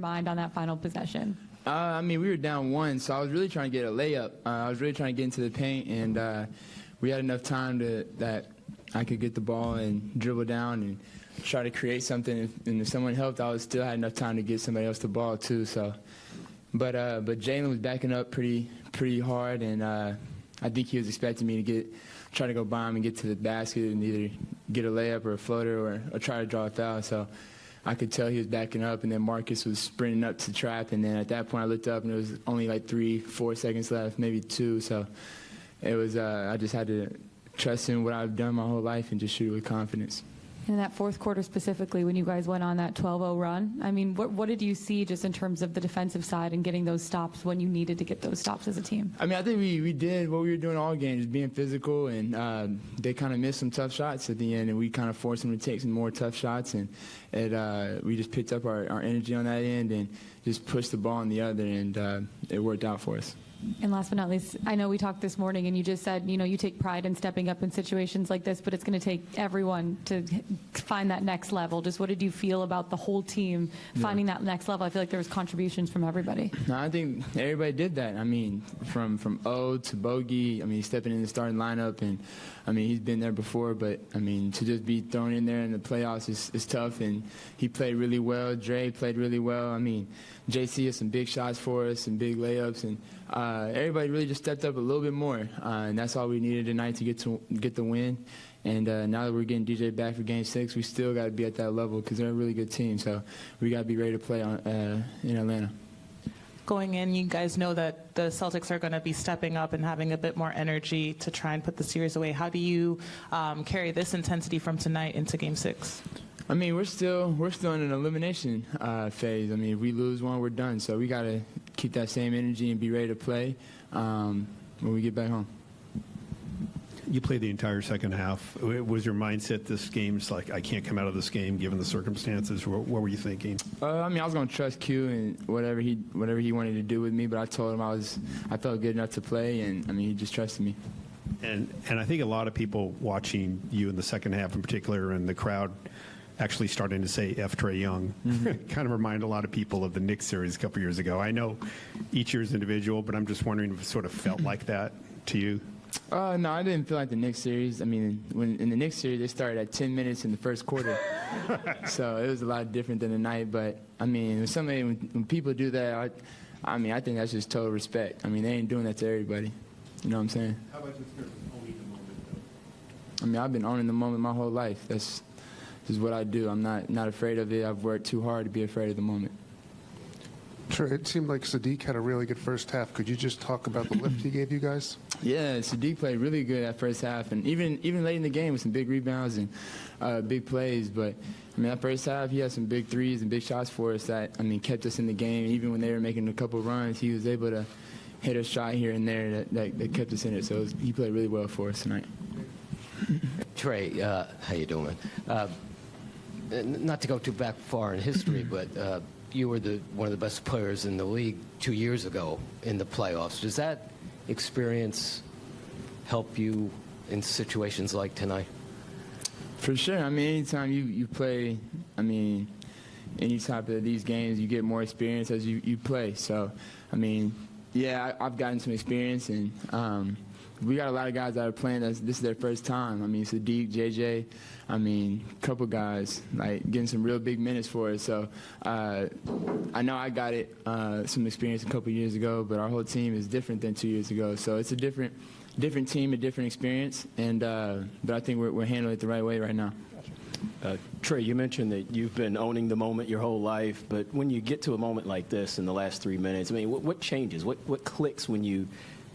mind on that final possession? I mean, we were down 1, so I was really trying to get a layup. I was really trying to get into the paint, and we had enough time that I could get the ball and dribble down and try to create something. And if someone helped, I still had enough time to get somebody else the ball too. So, but Jalen was backing up pretty hard, and I think he was expecting me to try to go by him and get to the basket and either get a layup or a floater or try to draw a foul. So I could tell he was backing up, and then Marcus was sprinting up to trap, and then at that point I looked up and it was only like 3-4 seconds left, maybe 2. So it was I just had to trust in what I've done my whole life and just shoot with confidence. In that fourth quarter specifically, when you guys went on that 12-0 run, I mean, what did you see just in terms of the defensive side and getting those stops when you needed to get those stops as a team? I mean, I think we did what we were doing all game, just being physical, and they kind of missed some tough shots at the end, and we kind of forced them to take some more tough shots, and we just picked up our energy on that end and just pushed the ball on the other, and it worked out for us. And last but not least, I know we talked this morning and you just said, you take pride in stepping up in situations like this, but it's going to take everyone to find that next level. Just what did you feel about the whole team finding that next level? I feel like there was contributions from everybody. No, I think everybody did that. I mean, from O to Bogey, I mean, stepping in the starting lineup, and I mean, he's been there before, but I mean, to just be thrown in there in the playoffs is tough, and he played really well. Dre played really well. I mean, JC has some big shots for us and big layups, and everybody really just stepped up a little bit more, and that's all we needed tonight to get the win. And now that we're getting DJ back for Game 6, we still got to be at that level because they're a really good team. So we got to be ready to play in Atlanta. Going in, you guys know that the Celtics are going to be stepping up and having a bit more energy to try and put the series away. How do you carry this intensity from tonight into Game 6? I mean, we're still in an elimination phase. I mean, if we lose one, we're done. So we got to keep that same energy and be ready to play when we get back home. You played the entire second half. Was your mindset this game's like, I can't come out of this game given the circumstances? What were you thinking? I mean, I was going to trust Q and whatever he wanted to do with me, but I told him I felt good enough to play, and I mean, he just trusted me. And I think a lot of people watching you in the second half in particular, and the crowd actually starting to say F. Trae Young, kind of remind a lot of people of the Knicks series a couple years ago. I know each year's individual, but I'm just wondering if it sort of felt like that to you. No, I didn't feel like the Knicks series. I mean, in the Knicks series, they started at 10 minutes in the first quarter. So it was a lot different than the night. But, I mean, when people do that, I think that's just total respect. I mean, they ain't doing that to everybody. You know what I'm saying? How about just owning the moment, though? I mean, I've been owning the moment my whole life. This is what I do. I'm not afraid of it. I've worked too hard to be afraid of the moment. Trae, it seemed like Sadiq had a really good first half. Could you just talk about the lift he gave you guys? Yeah, Sadiq played really good that first half, and even late in the game with some big rebounds and big plays. But I mean, that first half, he had some big threes and big shots for us that, I mean, kept us in the game. Even when they were making a couple runs, he was able to hit a shot here and there that kept us in it. So he played really well for us tonight. Trae, how you doing? Not to go too back far in history, but you were one of the best players in the league 2 years ago in the playoffs. Does that experience help you in situations like tonight? For sure. I mean, anytime you play, I mean, any type of these games, you get more experience as you play. So, I mean, yeah, I've gotten some experience, and we got a lot of guys that are playing this is their first time. I mean, Sadiq, JJ, I mean, a couple guys, like, getting some real big minutes for us. So I know I got some experience a couple years ago, but our whole team is different than 2 years ago. So it's a different team, a different experience, and but I think we're handling it the right way right now. Trae, you mentioned that you've been owning the moment your whole life, but when you get to a moment like this in the last 3 minutes, I mean, what changes? What clicks when you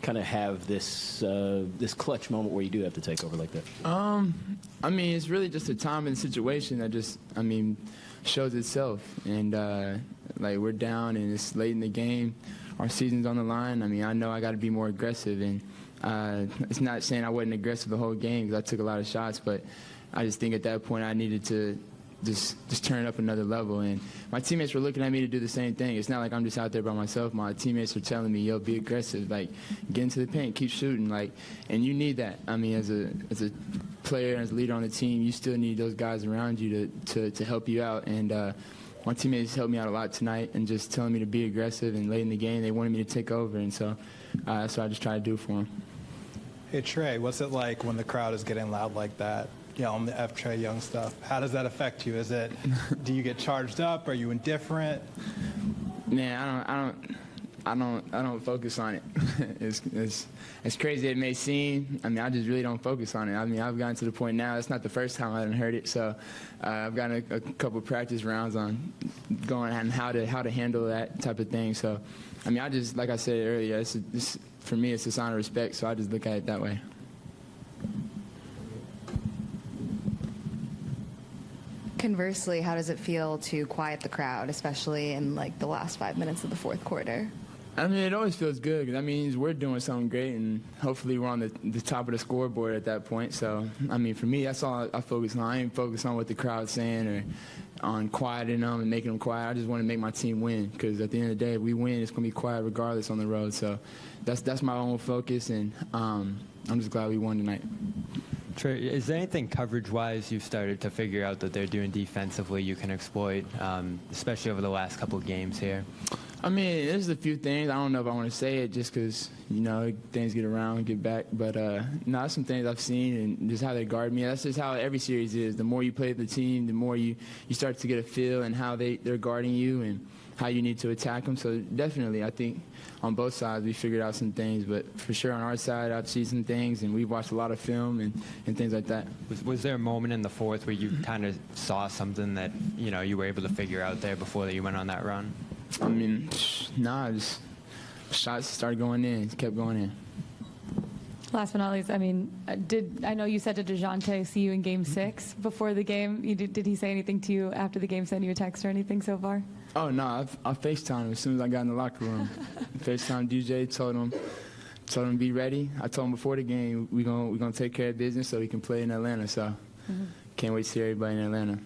kind of have this clutch moment where you do have to take over like that? I mean, it's really just a time and situation that just, I mean, shows itself. And, like, we're down and it's late in the game. Our season's on the line. I mean, I know I got to be more aggressive. And it's not saying I wasn't aggressive the whole game because I took a lot of shots, but I just think at that point I needed to just turn it up another level. And my teammates were looking at me to do the same thing. It's not like I'm just out there by myself. My teammates were telling me, yo, be aggressive, like, get into the paint, keep shooting, like, and you need that. I mean, as a player, as a leader on the team, you still need those guys around you to help you out. And my teammates helped me out a lot tonight and just telling me to be aggressive, and late in the game they wanted me to take over, and so that's what I just try to do for them. Hey, Trae, what's it like when the crowd is getting loud like that? On the F. Trae Young stuff. How does that affect you? Do you get charged up? Are you indifferent? Man, I don't focus on it. It's crazy it may seem. I mean, I just really don't focus on it. I mean, I've gotten to the point now. It's not the first time I haven't heard it. So I've gotten a couple practice rounds on going on how to handle that type of thing. So I mean, I just, like I said earlier, for me it's a sign of respect. So I just look at it that way. Conversely, how does it feel to quiet the crowd, especially in like the last 5 minutes of the fourth quarter? I mean, it always feels good because that means we're doing something great, and hopefully we're on the top of the scoreboard at that point. So, I mean, for me, that's all I focus on. I ain't focused on what the crowd's saying or on quieting them and making them quiet. I just want to make my team win because at the end of the day, if we win, it's going to be quiet regardless on the road. So that's my own focus, and I'm just glad we won tonight. Trae, is there anything coverage-wise you've started to figure out that they're doing defensively you can exploit, especially over the last couple of games here? I mean, there's a few things. I don't know if I want to say it just because, things get around, get back. But, some things I've seen and just how they guard me. That's just how every series is. The more you play the team, the more you start to get a feel and how they're guarding you and how you need to attack them. So definitely, I think on both sides we figured out some things. But for sure on our side, I've seen some things, and we've watched a lot of film and things like that. Was there a moment in the fourth where you kind of saw something that, you were able to figure out there before that you went on that run? I mean, just shots started going in, kept going in. Last but not least, I mean, I know you said to DeJounte, see you in Game 6 before the game. Did he say anything to you after the game, send you a text or anything so far? Oh, no, I FaceTimed him as soon as I got in the locker room. FaceTimed DJ, told him to be ready. I told him before the game, we're gonna take care of business so he can play in Atlanta. So can't wait to see everybody in Atlanta.